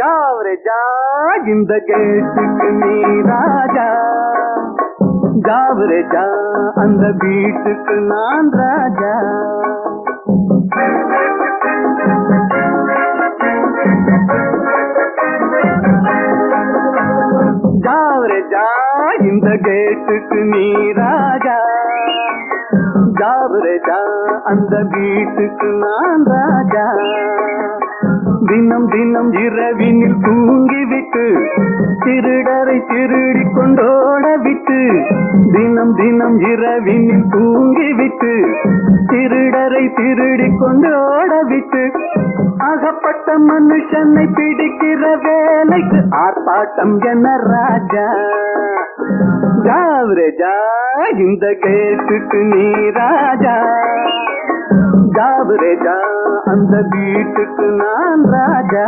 ஜாவரே ஜா இந்த கேட்டுக்கு நீ ராஜா, ஜாவரே ஜா அந்த வீட்டுக்கு நான் ராஜா. ஜாவரே ஜா இந்த கேட்டுக்கு நீ ராஜா, ஜாவரே ஜா அந்த வீட்டுக்கு நான் ராஜா. தினம் தினம் இரவினில் தூங்கிவிட்டு திருடரை திருடி கொண்டோட விட்டு, தினம் தினம் இரவினில் தூங்கிவிட்டு திருடரை திருடி கொண்டோட விட்டு, அகப்பட்ட மனுஷனை பிடிக்கிற வேலைக்கு ஆர்ப்பாட்டம் என ராஜா. ஜாவரே ஜா இந்த கேட்டுக்கு நீ ராஜா, ஜாவரே ஜா அந்த வீட்டுக்கு நான் ராஜா.